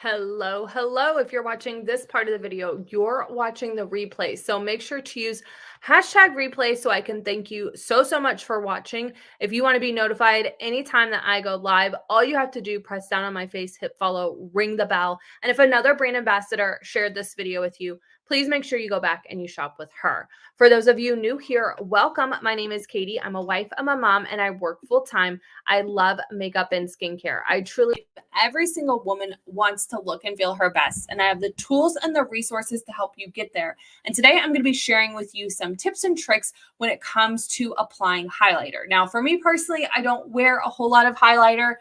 Hello, hello. If you're watching this part of the video, you're watching the replay. So make sure to use hashtag replay so I can thank you so much for watching. If you want to be notified anytime that I go live, all you have to do, press down on my face, hit follow, ring the bell. And if another brand ambassador shared this video with you, please make sure you go back and you shop with her. For those of you new here, welcome. My name is Katie. I'm a wife, I'm a mom, and I work full time. I love makeup and skincare. I truly, every single woman wants to look and feel her best, and I have the tools and the resources to help you get there. And today I'm going to be sharing with you some tips and tricks when it comes to applying highlighter. Now, for me personally, I don't wear a whole lot of highlighter,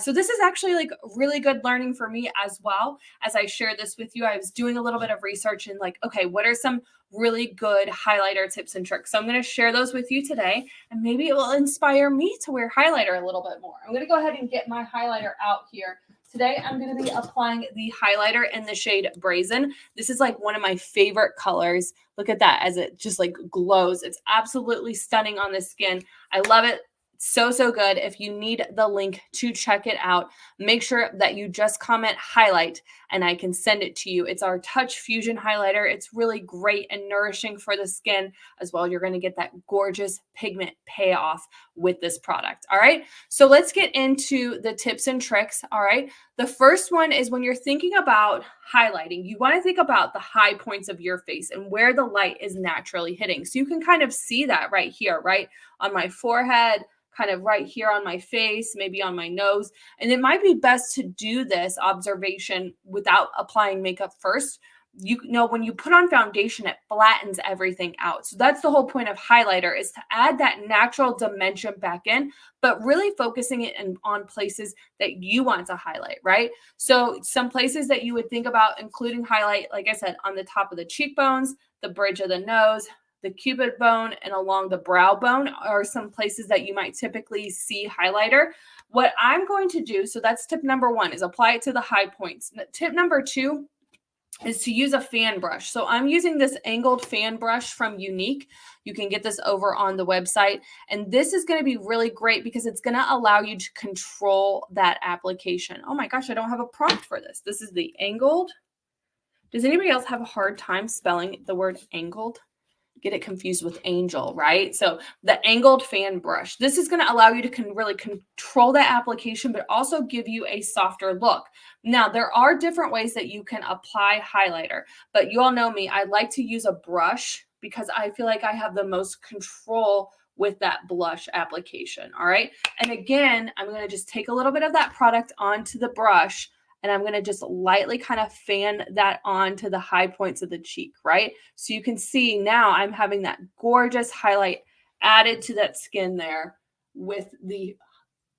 so this is actually like really good learning for me as well. As I share this with you, I was doing a little bit of research and like, okay, what are some really good highlighter tips and tricks? So I'm going to share those with you today, and maybe it will inspire me to wear highlighter a little bit more. I'm going to go ahead and get my highlighter out here. Today, I'm going to be applying the highlighter in the shade Brazen. This is like one of my favorite colors. Look at that as it just like glows. It's absolutely stunning on the skin. I love it. So good. If you need the link to check it out, make sure that you just comment highlight and I can send it to you. It's our Touch Fusion highlighter. It's really great and nourishing for the skin as well. You're going to get that gorgeous pigment payoff with this product. All right. So let's get into the tips and tricks. All right. The first one is when you're thinking about highlighting, you want to think about the high points of your face and where the light is naturally hitting. So you can kind of see that right here, right on my forehead, kind of right here on my face, maybe on my nose. And it might be best to do this observation without applying makeup first. You know, when you put on foundation, it flattens everything out. So that's the whole point of highlighter, is to add that natural dimension back in, but really focusing it on places that you want to highlight, right? So some places that you would think about including highlight, like I said, on the top of the cheekbones, the bridge of the nose, the cupid bone, and along the brow bone are some places that you might typically see highlighter. What I'm going to do, so that's tip number one, is apply it to the high points. Tip number two is to use a fan brush. So I'm using this angled fan brush from Younique. You can get this over on the website. And this is going to be really great because it's going to allow you to control that application. Oh my gosh, I don't have a prompt for this. This is the angled. Does anybody else have a hard time spelling the word angled? Get it confused with angel, right? So the angled fan brush, this is going to allow you to really control that application, but also give you a softer look. Now, there are different ways that you can apply highlighter, but you all know me. I like to use a brush because I feel like I have the most control with that blush application, all right? And again, I'm going to just take a little bit of that product onto the brush, and I'm going to just lightly kind of fan that on to the high points of the cheek, right? So you can see now I'm having that gorgeous highlight added to that skin there with the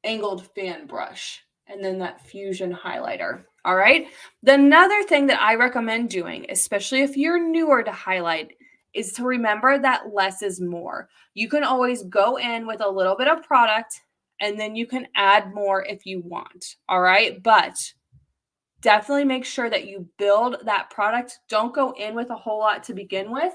angled fan brush and then that fusion highlighter. All right. Another thing that I recommend doing, especially if you're newer to highlight, is to remember that less is more. You can always go in with a little bit of product and then you can add more if you want. All right. But definitely make sure that you build that product. Don't go in with a whole lot to begin with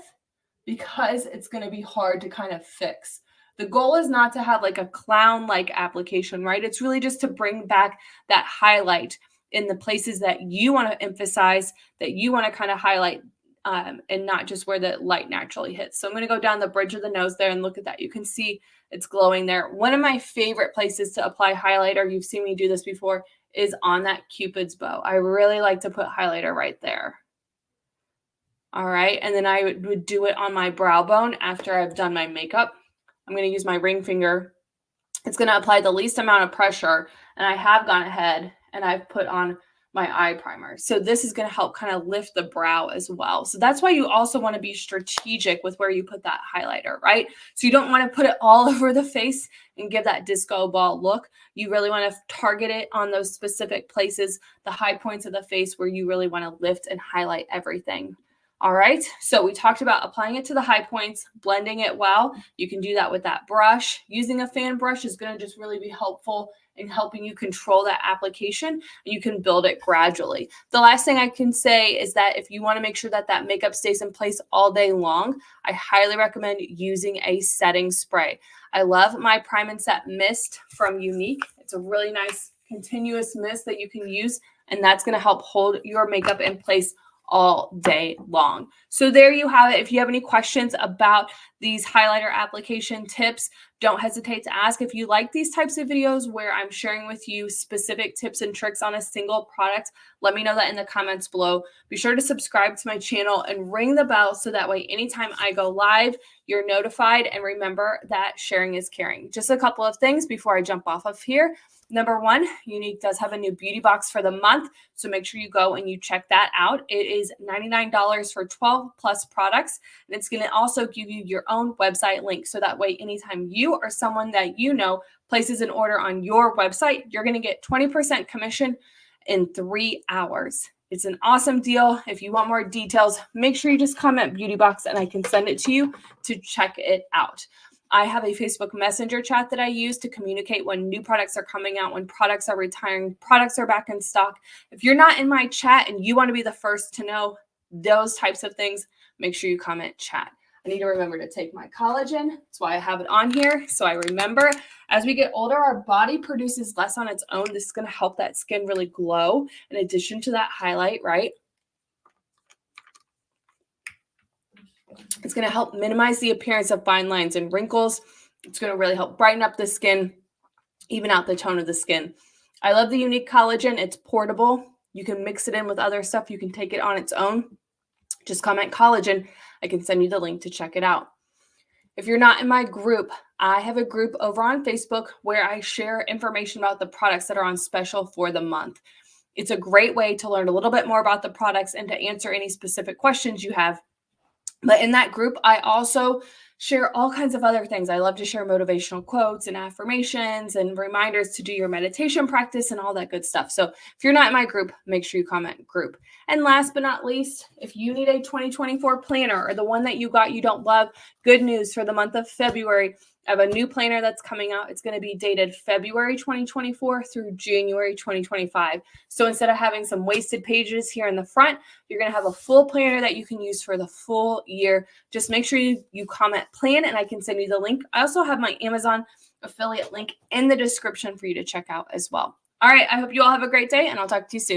because it's going to be hard to kind of fix. The goal is not to have like a clown-like application, right? It's really just to bring back that highlight in the places that you want to emphasize, that you want to kind of highlight, and not just where the light naturally hits. So I'm going to go down the bridge of the nose there and look at that. You can see it's glowing there. One of my favorite places to apply highlighter, you've seen me do this before, is on that Cupid's bow. I really like to put highlighter right there. All right, and then I would do it on my brow bone after I've done my makeup. I'm going to use my ring finger. It's going to apply the least amount of pressure, and I have gone ahead and I've put on my eye primer. So this is going to help kind of lift the brow as well. So that's why you also want to be strategic with where you put that highlighter, right? So you don't want to put it all over the face and give that disco ball look. You really want to target it on those specific places, the high points of the face where you really want to lift and highlight everything. All right, so we talked about applying it to the high points, blending it well. You can do that with that brush. Using a fan brush is going to just really be helpful in helping you control that application. You can build it gradually. The last thing I can say is that if you want to make sure that that makeup stays in place all day long, I highly recommend using a setting spray. I love my Prime and Set Mist from Younique. It's a really nice continuous mist that you can use and that's going to help hold your makeup in place all day long. So there you have it. If you have any questions about these highlighter application tips, don't hesitate to ask. If you like these types of videos where I'm sharing with you specific tips and tricks on a single product, let me know that in the comments below. Be sure to subscribe to my channel and ring the bell so that way anytime I go live, you're notified. And remember that sharing is caring. Just a couple of things before I jump off of here. Number one, Younique does have a new beauty box for the month, so make sure you go and you check that out. It is $99 for 12 plus products, and it's going to also give you your own website link, so that way anytime you or someone that you know places an order on your website, you're going to get 20% commission in 3 hours. It's an awesome deal. If you want more details, make sure you just comment beauty box and I can send it to you to check it out. I have a Facebook Messenger chat that I use to communicate when new products are coming out, when products are retiring, products are back in stock. If you're not in my chat and you want to be the first to know those types of things, make sure you comment chat. I need to remember to take my collagen. That's why I have it on here. So I remember as we get older, our body produces less on its own. This is going to help that skin really glow in addition to that highlight, right? It's going to help minimize the appearance of fine lines and wrinkles. It's going to really help brighten up the skin, even out the tone of the skin. I love the Younique collagen. It's portable. You can mix it in with other stuff. You can take it on its own. Just comment collagen. I can send you the link to check it out. If you're not in my group, I have a group over on Facebook where I share information about the products that are on special for the month. It's a great way to learn a little bit more about the products and to answer any specific questions you have. But in that group, I also share all kinds of other things. I love to share motivational quotes and affirmations and reminders to do your meditation practice and all that good stuff. So if you're not in my group, make sure you comment group. And last but not least, if you need a 2024 planner or the one that you got you don't love, good news for the month of February. I have a new planner that's coming out. It's going to be dated February 2024 through January 2025. So instead of having some wasted pages here in the front, you're going to have a full planner that you can use for the full year. Just make sure you comment plan and I can send you the link. I also have my Amazon affiliate link in the description for you to check out as well. All right. I hope you all have a great day and I'll talk to you soon.